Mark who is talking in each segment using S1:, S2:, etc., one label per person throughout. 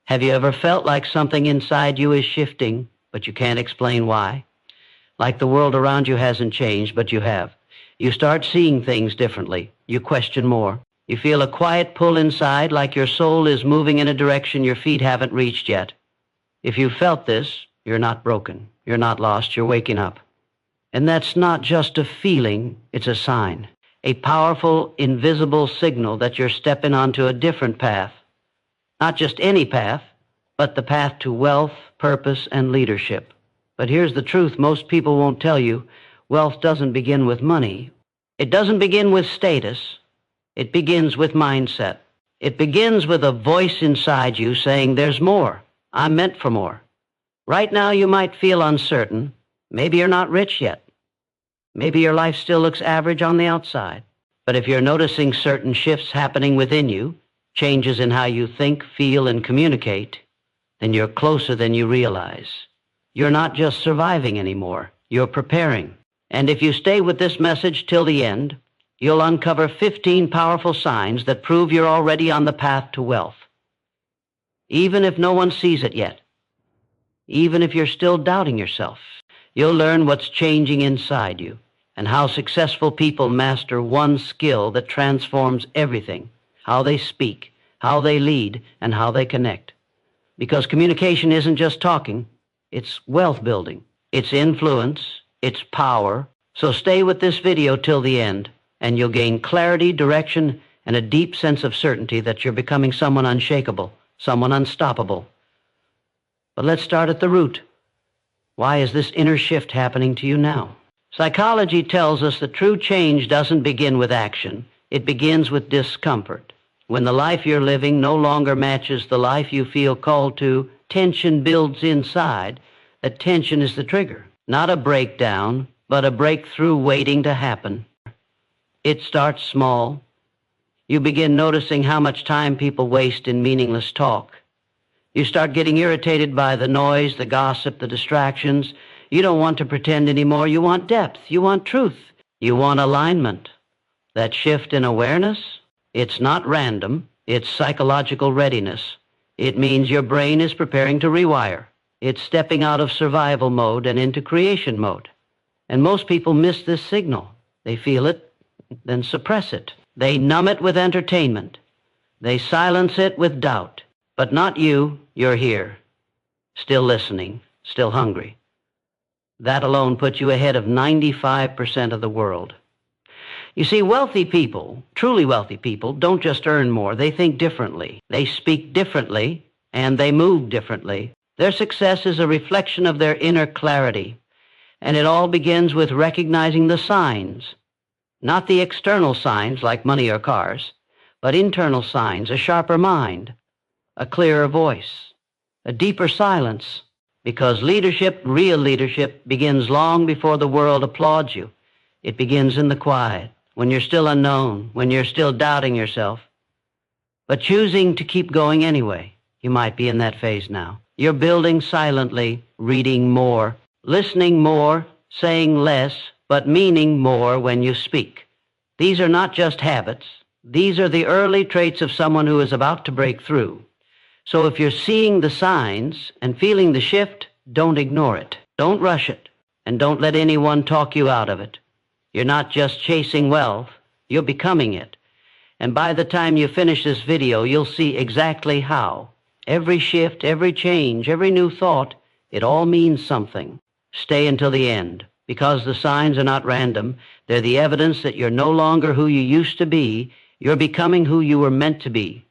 S1: Have you ever felt like something inside you is shifting, but you can't explain why? Like the world around you hasn't changed, but you have. You start seeing things differently. You question more. You feel a quiet pull inside, like your soul is moving in a direction your feet haven't reached yet. If you felt this, you're not broken. You're not lost. You're waking up. And that's not just a feeling, it's a sign. A powerful, invisible signal that you're stepping onto a different path. Not just any path, but the path to wealth, purpose, and leadership. But here's the truth most people won't tell you. Wealth doesn't begin with money. It doesn't begin with status. It begins with mindset. It begins with a voice inside you saying, there's more. I'm meant for more. Right now you might feel uncertain. Maybe you're not rich yet. Maybe your life still looks average on the outside. But if you're noticing certain shifts happening within you, changes in how you think, feel, and communicate, then you're closer than you realize. You're not just surviving anymore. You're preparing. And if you stay with this message till the end, you'll uncover 15 powerful signs that prove you're already on the path to wealth. Even if no one sees it yet, even if you're still doubting yourself, you'll learn what's changing inside you and how successful people master one skill that transforms everything: how they speak, how they lead, and how they connect. Because communication isn't just talking, it's wealth building, it's influence, it's power. So stay with this video till the end, and you'll gain clarity, direction, and a deep sense of certainty that you're becoming someone unshakable, someone unstoppable. But let's start at the root. Why is this inner shift happening to you now? Psychology tells us that true change doesn't begin with action. It begins with discomfort. When the life you're living no longer matches the life you feel called to, tension builds inside. That tension is the trigger. Not a breakdown, but a breakthrough waiting to happen. It starts small. You begin noticing how much time people waste in meaningless talk. You start getting irritated by the noise, the gossip, the distractions. You don't want to pretend anymore. You want depth. You want truth. You want alignment. That shift in awareness, it's not random. It's psychological readiness. It means your brain is preparing to rewire. It's stepping out of survival mode and into creation mode. And most people miss this signal. They feel it, then suppress it. They numb it with entertainment. They silence it with doubt. But not you. You're here, still listening, still hungry. That alone puts you ahead of 95% of the world. You see, wealthy people, truly wealthy people, don't just earn more. They think differently. They speak differently, and they move differently. Their success is a reflection of their inner clarity. And it all begins with recognizing the signs. Not the external signs like money or cars, but internal signs: a sharper mind, a clearer voice, a deeper silence. Because leadership, real leadership, begins long before the world applauds you. It begins in the quiet, when you're still unknown, when you're still doubting yourself, but choosing to keep going anyway. You might be in that phase now. You're building silently, reading more, listening more, saying less, but meaning more when you speak. These are not just habits. These are the early traits of someone who is about to break through. So if you're seeing the signs and feeling the shift, don't ignore it. Don't rush it, and don't let anyone talk you out of it. You're not just chasing wealth, you're becoming it. And by the time you finish this video, you'll see exactly how. Every shift, every change, every new thought, it all means something. Stay until the end, because the signs are not random. They're the evidence that you're no longer who you used to be. You're becoming who you were meant to be.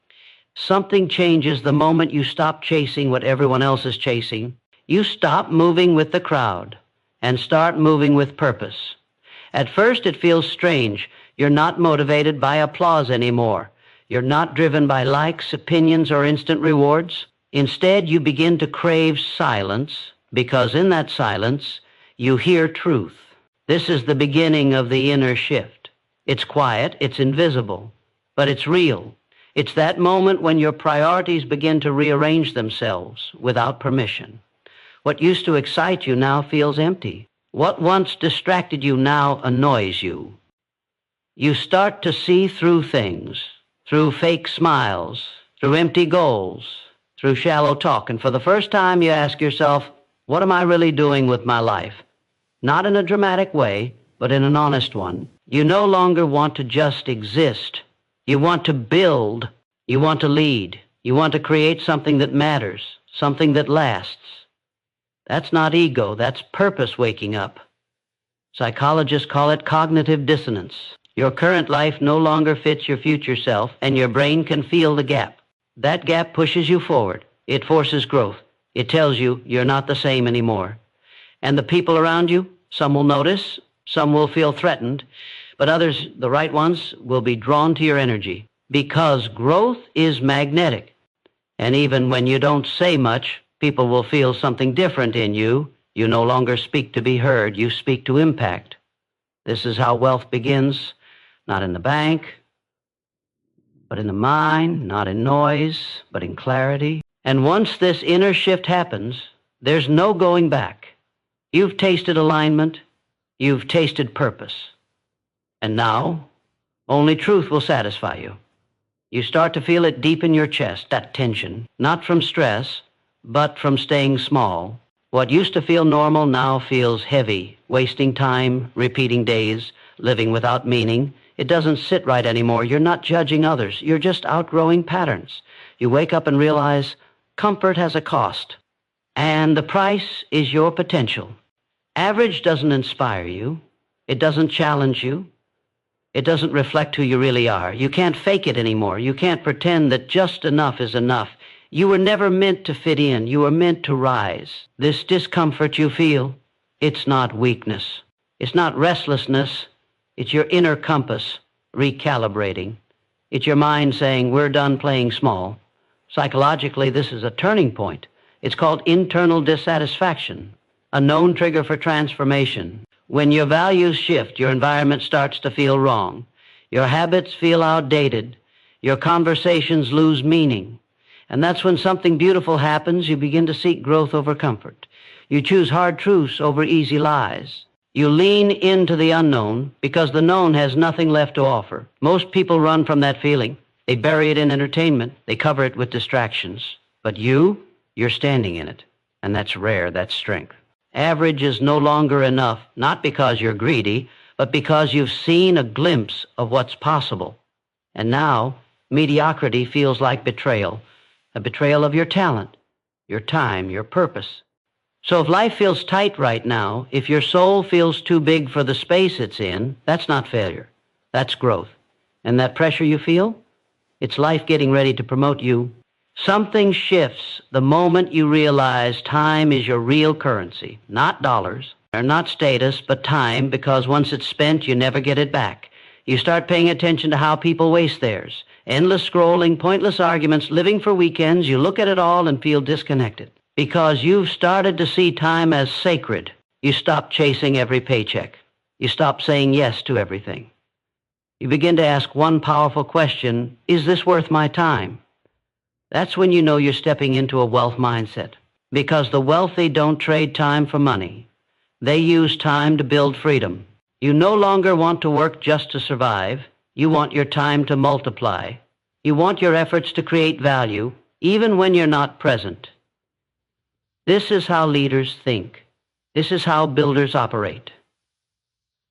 S1: Something changes the moment you stop chasing what everyone else is chasing. You stop moving with the crowd and start moving with purpose. At first, it feels strange. You're not motivated by applause anymore. You're not driven by likes, opinions, or instant rewards. Instead, you begin to crave silence, because in that silence, you hear truth. This is the beginning of the inner shift. It's quiet, it's invisible, but it's real. It's that moment when your priorities begin to rearrange themselves without permission. What used to excite you now feels empty. What once distracted you now annoys you. You start to see through things, through fake smiles, through empty goals, through shallow talk. And for the first time, you ask yourself, what am I really doing with my life? Not in a dramatic way, but in an honest one. You no longer want to just exist. You want to build. You want to lead. You want to create something that matters, something that lasts. That's not ego, that's purpose waking up. Psychologists call it cognitive dissonance. Your current life no longer fits your future self, and your brain can feel the gap. That gap pushes you forward. It forces growth. It tells you you're not the same anymore. And the people around you, some will notice, some will feel threatened, but others, the right ones, will be drawn to your energy, because growth is magnetic. And even when you don't say much, people will feel something different in you. You no longer speak to be heard, you speak to impact. This is how wealth begins, not in the bank, but in the mind, not in noise, but in clarity. And once this inner shift happens, there's no going back. You've tasted alignment, you've tasted purpose. And now, only truth will satisfy you. You start to feel it deep in your chest, that tension, not from stress, but from staying small. What used to feel normal now feels heavy, wasting time, repeating days, living without meaning. It doesn't sit right anymore. You're not judging others. You're just outgrowing patterns. You wake up and realize comfort has a cost, and the price is your potential. Average doesn't inspire you. It doesn't challenge you. It doesn't reflect who you really are. You can't fake it anymore. You can't pretend that just enough is enough. You were never meant to fit in. You were meant to rise. This discomfort you feel, it's not weakness. It's not restlessness. It's your inner compass recalibrating. It's your mind saying, we're done playing small. Psychologically, this is a turning point. It's called internal dissatisfaction, a known trigger for transformation. When your values shift, your environment starts to feel wrong. Your habits feel outdated. Your conversations lose meaning. And that's when something beautiful happens. You begin to seek growth over comfort. You choose hard truths over easy lies. You lean into the unknown because the known has nothing left to offer. Most people run from that feeling. They bury it in entertainment. They cover it with distractions. But you're standing in it. And that's rare. That's strength. Average is no longer enough, not because you're greedy, but because you've seen a glimpse of what's possible. And now, mediocrity feels like betrayal, a betrayal of your talent, your time, your purpose. So if life feels tight right now, if your soul feels too big for the space it's in, that's not failure. That's growth. And that pressure you feel, it's life getting ready to promote you. Something shifts the moment you realize time is your real currency, not dollars, or not status, but time, because once it's spent, you never get it back. You start paying attention to how people waste theirs. Endless scrolling, pointless arguments, living for weekends. You look at it all and feel disconnected because you've started to see time as sacred. You stop chasing every paycheck. You stop saying yes to everything. You begin to ask one powerful question, is this worth my time? That's when you know you're stepping into a wealth mindset, because the wealthy don't trade time for money. They use time to build freedom. You no longer want to work just to survive. You want your time to multiply. You want your efforts to create value, even when you're not present. This is how leaders think. This is how builders operate.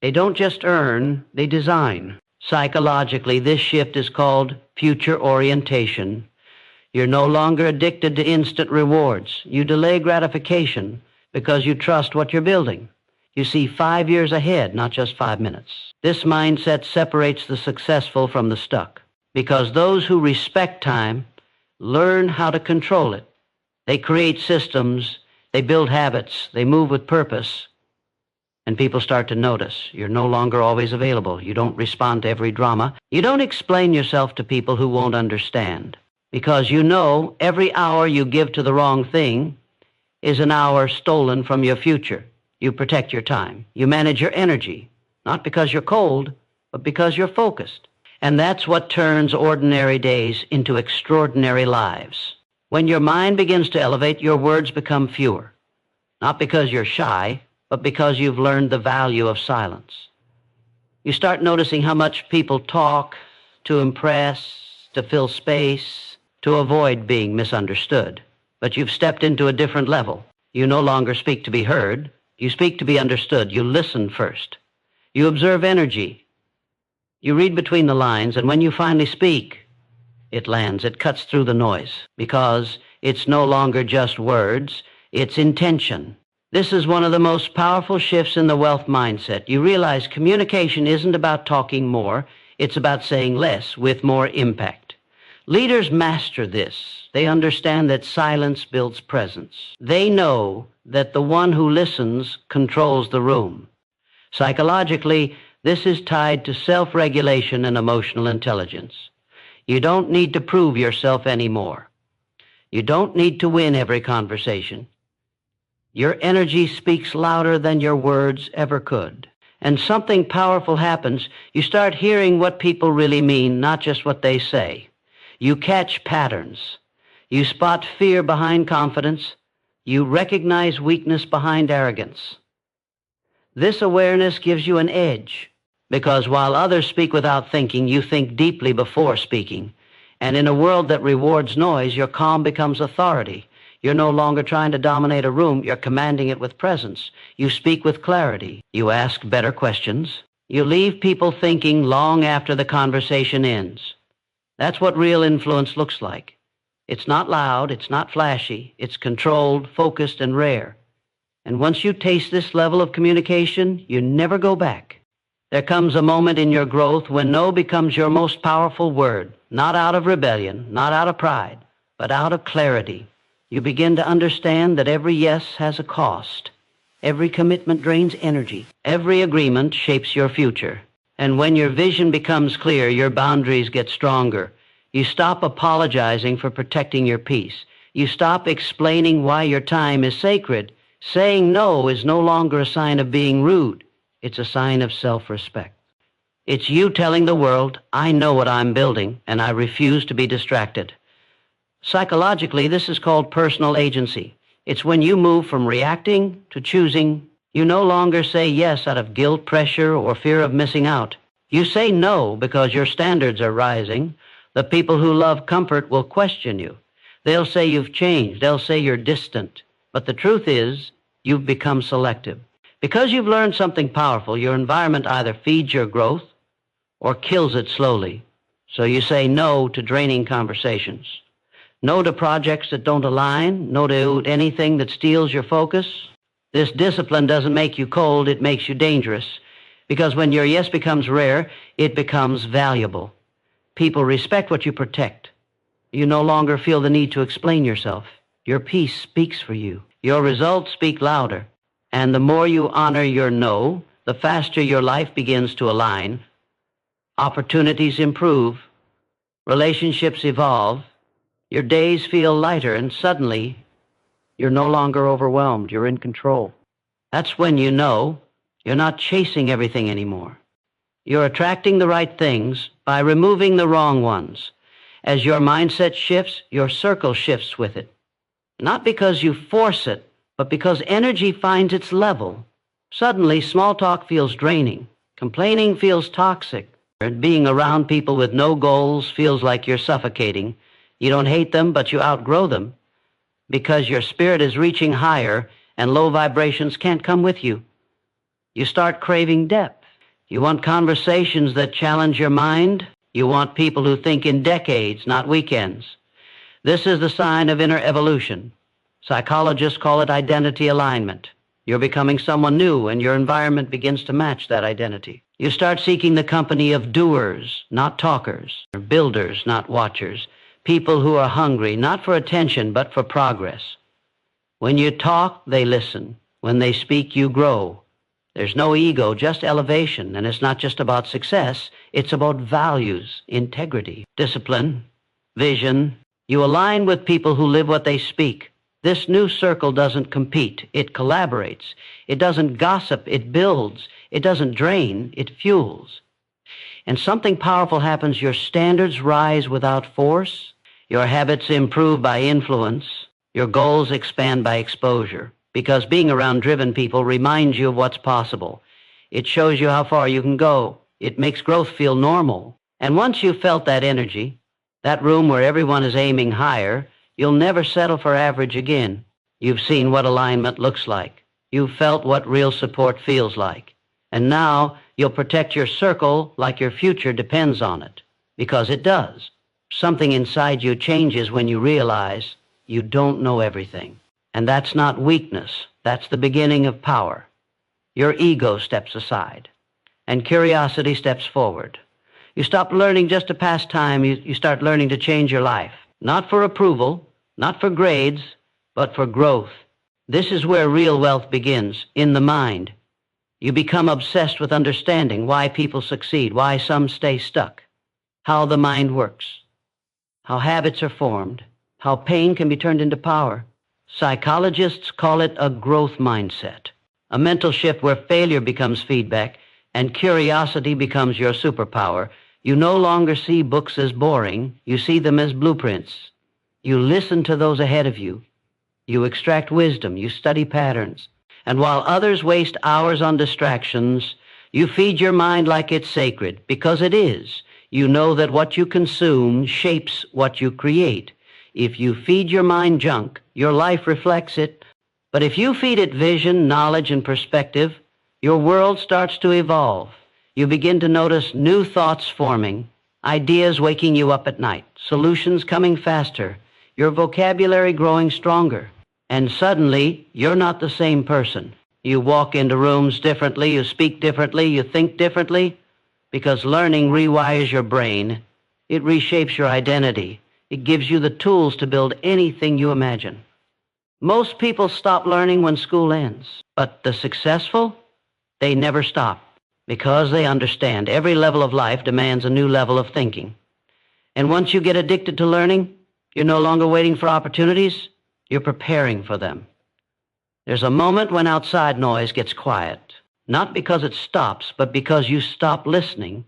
S1: They don't just earn, they design. Psychologically, this shift is called future orientation. You're no longer addicted to instant rewards. You delay gratification because you trust what you're building. You see 5 years ahead, not just 5 minutes. This mindset separates the successful from the stuck, because those who respect time learn how to control it. They create systems, they build habits, they move with purpose, and people start to notice. You're no longer always available. You don't respond to every drama. You don't explain yourself to people who won't understand. Because you know every hour you give to the wrong thing is an hour stolen from your future. You protect your time. You manage your energy, not because you're cold, but because you're focused. And that's what turns ordinary days into extraordinary lives. When your mind begins to elevate, your words become fewer. Not because you're shy, but because you've learned the value of silence. You start noticing how much people talk to impress, to fill space, to avoid being misunderstood. But you've stepped into a different level. You no longer speak to be heard. You speak to be understood. You listen first. You observe energy. You read between the lines, and when you finally speak, it lands. It cuts through the noise because it's no longer just words. It's intention. This is one of the most powerful shifts in the wealth mindset. You realize communication isn't about talking more. It's about saying less with more impact. Leaders master this. They understand that silence builds presence. They know that the one who listens controls the room. Psychologically, this is tied to self-regulation and emotional intelligence. You don't need to prove yourself anymore. You don't need to win every conversation. Your energy speaks louder than your words ever could. And something powerful happens. You start hearing what people really mean, not just what they say. You catch patterns. You spot fear behind confidence. You recognize weakness behind arrogance. This awareness gives you an edge, because while others speak without thinking, you think deeply before speaking. And in a world that rewards noise, your calm becomes authority. You're no longer trying to dominate a room. You're commanding it with presence. You speak with clarity. You ask better questions. You leave people thinking long after the conversation ends. That's what real influence looks like. It's not loud. It's not flashy. It's controlled, focused, and rare. And once you taste this level of communication, you never go back. There comes a moment in your growth when no becomes your most powerful word, not out of rebellion, not out of pride, but out of clarity. You begin to understand that every yes has a cost. Every commitment drains energy. Every agreement shapes your future. And when your vision becomes clear, your boundaries get stronger. You stop apologizing for protecting your peace. You stop explaining why your time is sacred. Saying no is no longer a sign of being rude. It's a sign of self-respect. It's you telling the world, I know what I'm building, and I refuse to be distracted. Psychologically, this is called personal agency. It's when you move from reacting to choosing. You no longer say yes out of guilt, pressure, or fear of missing out. You say no because your standards are rising. The people who love comfort will question you. They'll say you've changed. They'll say you're distant. But the truth is, you've become selective. Because you've learned something powerful, your environment either feeds your growth or kills it slowly. So you say no to draining conversations. No to projects that don't align. No to anything that steals your focus. This discipline doesn't make you cold, it makes you dangerous. Because when your yes becomes rare, it becomes valuable. People respect what you protect. You no longer feel the need to explain yourself. Your peace speaks for you. Your results speak louder. And the more you honor your no, the faster your life begins to align. Opportunities improve. Relationships evolve. Your days feel lighter, and suddenly, you're no longer overwhelmed. You're in control. That's when you know you're not chasing everything anymore. You're attracting the right things by removing the wrong ones. As your mindset shifts, your circle shifts with it. Not because you force it, but because energy finds its level. Suddenly, small talk feels draining. Complaining feels toxic. And being around people with no goals feels like you're suffocating. You don't hate them, but you outgrow them because your spirit is reaching higher and low vibrations can't come with you. You start craving depth. You want conversations that challenge your mind. You want people who think in decades, not weekends. This is the sign of inner evolution. Psychologists call it identity alignment. You're becoming someone new, and your environment begins to match that identity. You start seeking the company of doers, not talkers, or builders, not watchers, people who are hungry, not for attention, but for progress. When you talk, they listen. When they speak, you grow. There's no ego, just elevation, and it's not just about success. It's about values, integrity, discipline, vision. You align with people who live what they speak. This new circle doesn't compete. It collaborates. It doesn't gossip. It builds. It doesn't drain. It fuels. And something powerful happens. Your standards rise without force. Your habits improve by influence. Your goals expand by exposure. Because being around driven people reminds you of what's possible. It shows you how far you can go. It makes growth feel normal. And once you've felt that energy, That room where everyone is aiming higher, you'll never settle for average again. You've seen what alignment looks like. You've felt what real support feels like. And now you'll protect your circle like your future depends on it. Because it does. Something inside you changes when you realize you don't know everything. And that's not weakness. That's the beginning of power. Your ego steps aside, and curiosity steps forward. You stop learning just to pass time. You start learning to change your life. Not for approval, not for grades, but for growth. This is where real wealth begins, in the mind. You become obsessed with understanding why people succeed, why some stay stuck, how the mind works, how habits are formed, how pain can be turned into power. Psychologists call it a growth mindset, a mental shift where failure becomes feedback and curiosity becomes your superpower. You no longer see books as boring. You see them as blueprints. You listen to those ahead of you. You extract wisdom. You study patterns. And while others waste hours on distractions, you feed your mind like it's sacred, because it is. You know that what you consume shapes what you create. If you feed your mind junk, your life reflects it. But if you feed it vision, knowledge, and perspective, your world starts to evolve. You begin to notice new thoughts forming, ideas waking you up at night, solutions coming faster, your vocabulary growing stronger. And suddenly, you're not the same person. You walk into rooms differently, you speak differently, you think differently, because learning rewires your brain. It reshapes your identity. It gives you the tools to build anything you imagine. Most people stop learning when school ends, but the successful, they never stop, because they understand every level of life demands a new level of thinking. And once you get addicted to learning, you're no longer waiting for opportunities, you're preparing for them. There's a moment when outside noise gets quiet, not because it stops, but because you stop listening.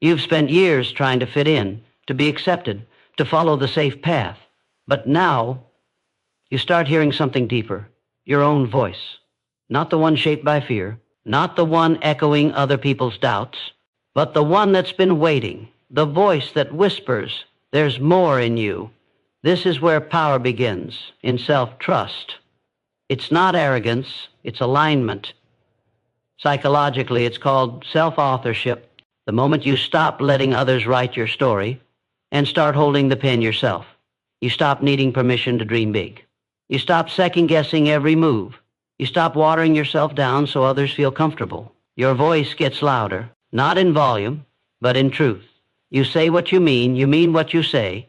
S1: You've spent years trying to fit in, to be accepted, to follow the safe path. But now, you start hearing something deeper, your own voice. Not the one shaped by fear, not the one echoing other people's doubts, but the one that's been waiting, the voice that whispers, there's more in you. This is where power begins, in self-trust. It's not arrogance, it's alignment. Psychologically, it's called self-authorship. The moment you stop letting others write your story and start holding the pen yourself, you stop needing permission to dream big. You stop second-guessing every move. You stop watering yourself down so others feel comfortable. Your voice gets louder, not in volume, but in truth. You say what you mean what you say,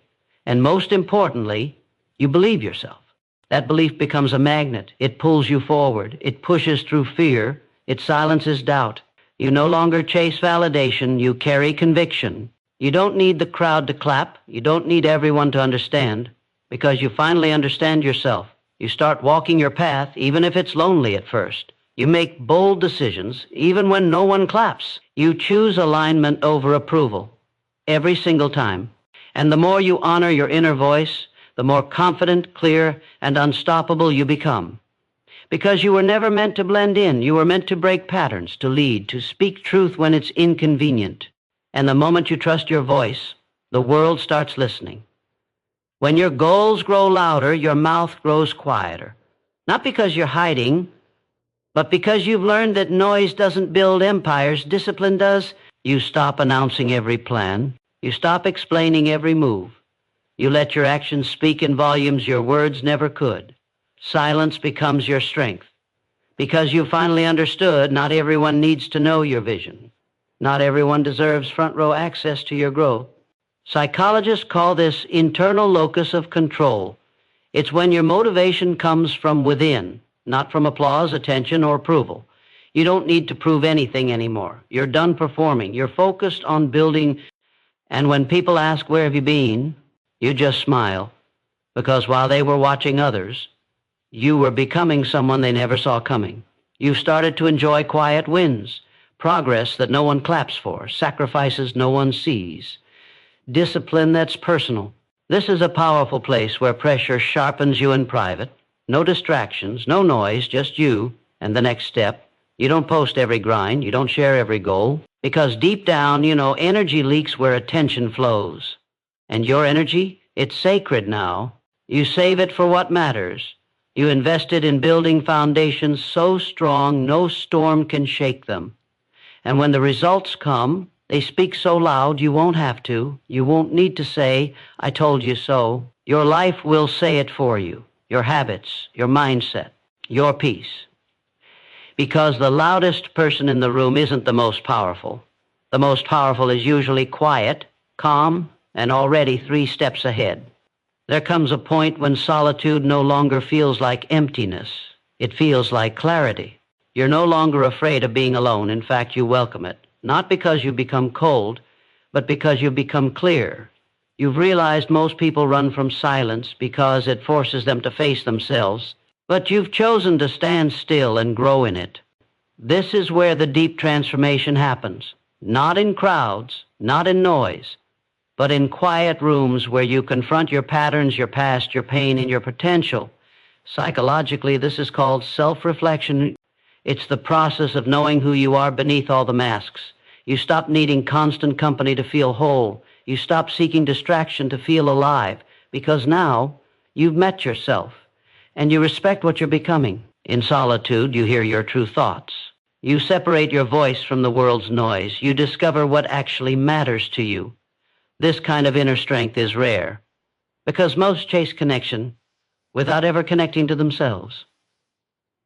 S1: and most importantly, you believe yourself. That belief becomes a magnet. It pulls you forward. It pushes through fear. It silences doubt. You no longer chase validation. You carry conviction. You don't need the crowd to clap. You don't need everyone to understand, because you finally understand yourself. You start walking your path, even if it's lonely at first. You make bold decisions, even when no one claps. You choose alignment over approval, every single time. And the more you honor your inner voice, the more confident, clear, and unstoppable you become. Because you were never meant to blend in. You were meant to break patterns, to lead, to speak truth when it's inconvenient. And the moment you trust your voice, the world starts listening. When your goals grow louder, your mouth grows quieter. Not because you're hiding, but because you've learned that noise doesn't build empires, discipline does. You stop announcing every plan. You stop explaining every move. You let your actions speak in volumes your words never could. Silence becomes your strength. Because you finally understood not everyone needs to know your vision. Not everyone deserves front row access to your growth. Psychologists call this internal locus of control. It's when your motivation comes from within, not from applause, attention, or approval. You don't need to prove anything anymore. You're done performing. You're focused on building. And when people ask, where have you been? You just smile, because while they were watching others, you were becoming someone they never saw coming. You started to enjoy quiet wins, progress that no one claps for, sacrifices no one sees, discipline that's personal. This is a powerful place where pressure sharpens you in private. No distractions, no noise, just you and the next step. You don't post every grind, you don't share every goal, because deep down, you know, energy leaks where attention flows. And your energy, it's sacred now. You save it for what matters. You invest it in building foundations so strong no storm can shake them. And when the results come, they speak so loud you won't have to. You won't need to say, "I told you so." Your life will say it for you. Your habits, your mindset, your peace. Because the loudest person in the room isn't the most powerful. The most powerful is usually quiet, calm, and already 3 steps ahead. There comes a point when solitude no longer feels like emptiness. It feels like clarity. You're no longer afraid of being alone. In fact, you welcome it. Not because you become cold, but because you become clear. You've realized most people run from silence because it forces them to face themselves, but you've chosen to stand still and grow in it. This is where the deep transformation happens. Not in crowds, not in noise, but in quiet rooms where you confront your patterns, your past, your pain, and your potential. Psychologically, this is called self-reflection. It's the process of knowing who you are beneath all the masks. You stop needing constant company to feel whole. You stop seeking distraction to feel alive, because now you've met yourself, and you respect what you're becoming. In solitude, you hear your true thoughts. You separate your voice from the world's noise. You discover what actually matters to you. This kind of inner strength is rare, because most chase connection without ever connecting to themselves.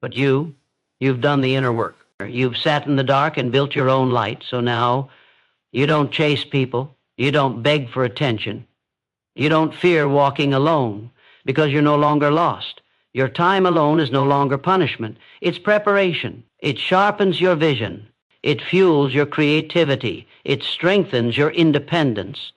S1: But you've done the inner work. You've sat in the dark and built your own light, so now you don't chase people. You don't beg for attention. You don't fear walking alone, because you're no longer lost. Your time alone is no longer punishment. It's preparation. It sharpens your vision. It fuels your creativity. It strengthens your independence.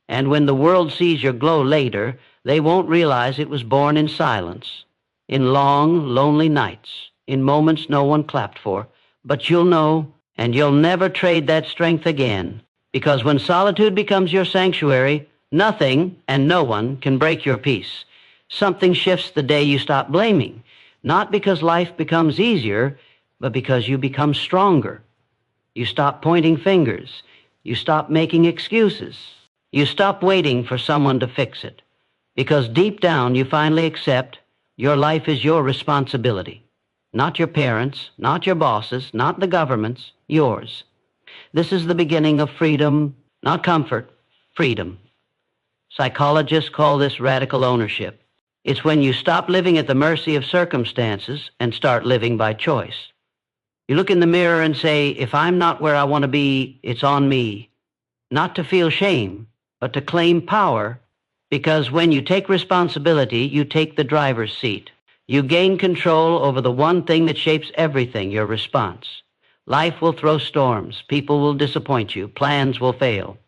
S1: And when the world sees your glow later, they won't realize it was born in silence, in long, lonely nights, in moments no one clapped for. But you'll know, and you'll never trade that strength again. Because when solitude becomes your sanctuary, nothing and no one can break your peace. Something shifts the day you stop blaming, not because life becomes easier, but because you become stronger. You stop pointing fingers. You stop making excuses. You stop waiting for someone to fix it. Because deep down you finally accept your life is your responsibility. Not your parents, not your bosses, not the government's, yours. This is the beginning of freedom, not comfort, freedom. Psychologists call this radical ownership. It's when you stop living at the mercy of circumstances and start living by choice. You look in the mirror and say, if I'm not where I want to be, it's on me. Not to feel shame, but to claim power, because when you take responsibility, you take the driver's seat. You gain control over the one thing that shapes everything, your response. Life will throw storms. People will disappoint you. Plans will fail.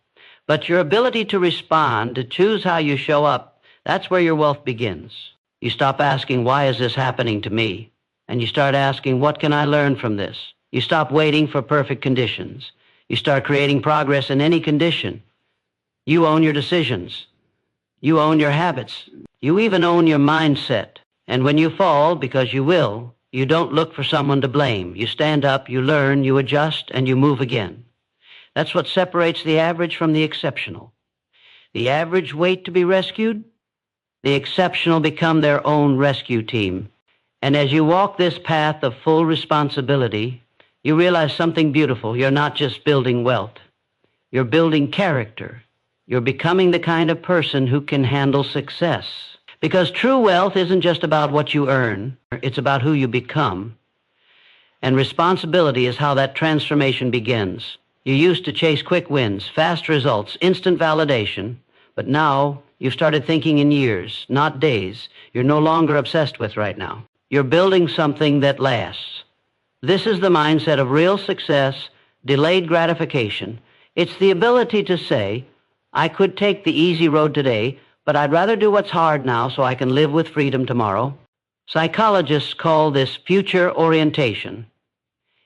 S1: But your ability to respond, to choose how you show up, that's where your wealth begins. You stop asking, why is this happening to me? And you start asking, what can I learn from this? You stop waiting for perfect conditions. You start creating progress in any condition. You own your decisions. You own your habits. You even own your mindset. And when you fall, because you will, you don't look for someone to blame. You stand up, you learn, you adjust, and you move again. That's what separates the average from the exceptional. The average wait to be rescued. The exceptional become their own rescue team. And as you walk this path of full responsibility, you realize something beautiful. You're not just building wealth. You're building character. You're becoming the kind of person who can handle success. Because true wealth isn't just about what you earn. It's about who you become. And responsibility is how that transformation begins. You used to chase quick wins, fast results, instant validation. But now you've started thinking in years, not days. You're no longer obsessed with right now. You're building something that lasts. This is the mindset of real success, delayed gratification. It's the ability to say, I could take the easy road today, but I'd rather do what's hard now so I can live with freedom tomorrow. Psychologists call this future orientation.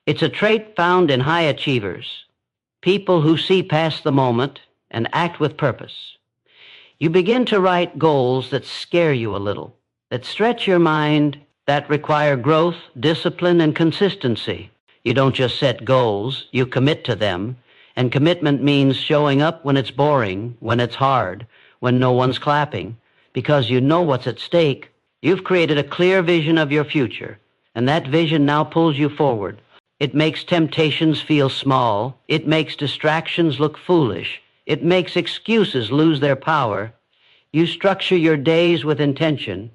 S1: It's a trait found in high achievers, people who see past the moment and act with purpose. You begin to write goals that scare you a little, that stretch your mind, that require growth, discipline, and consistency. You don't just set goals, you commit to them, and commitment means showing up when it's boring, when it's hard, when no one's clapping, because you know what's at stake. You've created a clear vision of your future, and that vision now pulls you forward. It makes temptations feel small. It makes distractions look foolish. It makes excuses lose their power. You structure your days with intention.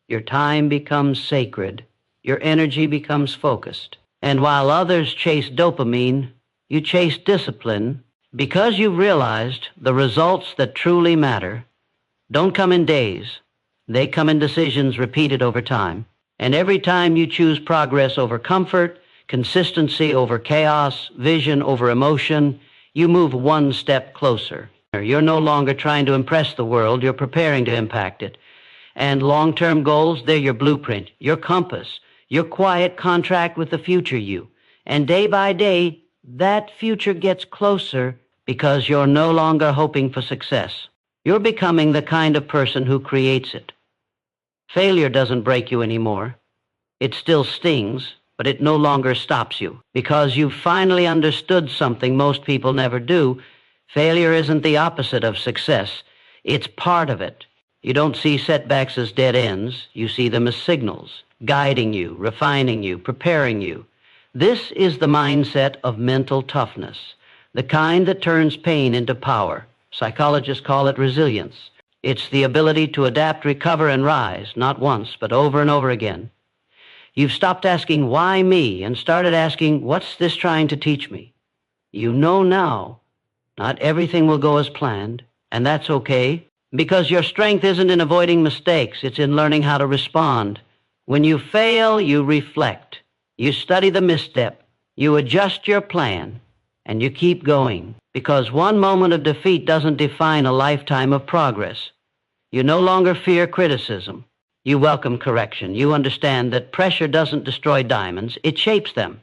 S1: Your time becomes sacred. Your energy becomes focused. And while others chase dopamine, you chase discipline, because you've realized the results that truly matter don't come in days. They come in decisions repeated over time. And every time you choose progress over comfort, consistency over chaos, vision over emotion, you move one step closer. You're no longer trying to impress the world, you're preparing to impact it. And long-term goals, they're your blueprint, your compass, your quiet contract with the future you. And day by day, that future gets closer because you're no longer hoping for success. You're becoming the kind of person who creates it. Failure doesn't break you anymore. It still stings, but it no longer stops you because you've finally understood something most people never do. Failure isn't the opposite of success. It's part of it. You don't see setbacks as dead ends. You see them as signals, guiding you, refining you, preparing you. This is the mindset of mental toughness, the kind that turns pain into power. Psychologists call it resilience. It's the ability to adapt, recover, and rise, not once, but over and over again. You've stopped asking, why me, and started asking, what's this trying to teach me? You know now, not everything will go as planned, and that's okay, because your strength isn't in avoiding mistakes, it's in learning how to respond. When you fail, you reflect. You study the misstep. You adjust your plan, and you keep going, because one moment of defeat doesn't define a lifetime of progress. You no longer fear criticism. You welcome correction. You understand that pressure doesn't destroy diamonds, it shapes them.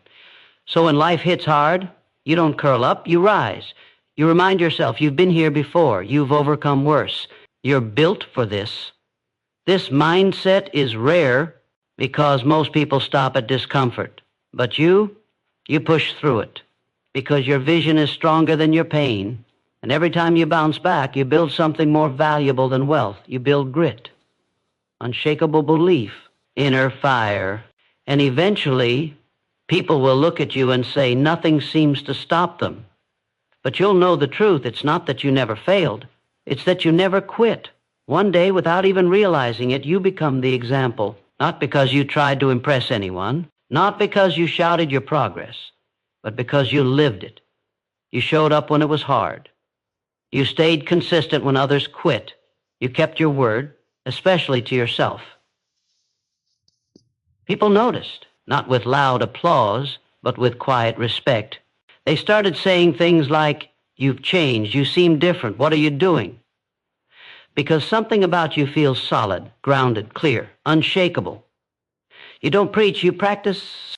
S1: So when life hits hard, you don't curl up, you rise. You remind yourself you've been here before, you've overcome worse. You're built for this. This mindset is rare because most people stop at discomfort. But you push through it because your vision is stronger than your pain. And every time you bounce back, you build something more valuable than wealth. You build grit, unshakable belief, inner fire. And eventually, people will look at you and say nothing seems to stop them. But you'll know the truth. It's not that you never failed. It's that you never quit. One day, without even realizing it, you become the example. Not because you tried to impress anyone, not because you shouted your progress, but because you lived it. You showed up when it was hard. You stayed consistent when others quit. You kept your word, especially to yourself. People noticed, not with loud applause, but with quiet respect. They started saying things like, "You've changed, you seem different, what are you doing?" Because something about you feels solid, grounded, clear, unshakable. You don't preach, you practice.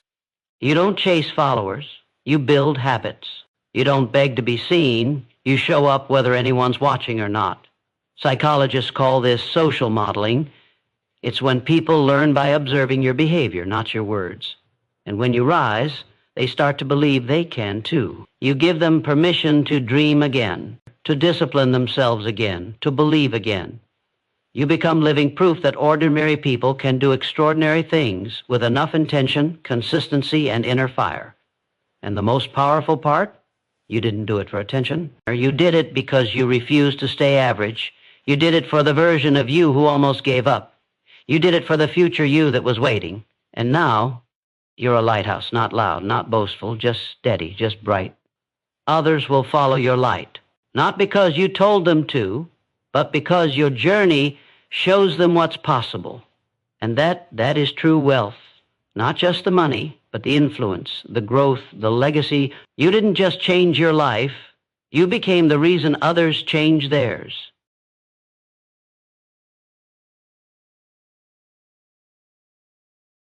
S1: You don't chase followers, you build habits. You don't beg to be seen, you show up whether anyone's watching or not. Psychologists call this social modeling. It's when people learn by observing your behavior, not your words. And when you rise, they start to believe they can too. You give them permission to dream again, to discipline themselves again, to believe again. You become living proof that ordinary people can do extraordinary things with enough intention, consistency, and inner fire. And the most powerful part? You didn't do it for attention. You did it because you refused to stay average. You did it for the version of you who almost gave up. You did it for the future you that was waiting. And now, you're a lighthouse, not loud, not boastful, just steady, just bright. Others will follow your light, not because you told them to, but because your journey shows them what's possible. And that is true wealth. Not just the money, but the influence, the growth, the legacy. You didn't just change your life. You became the reason others changed theirs.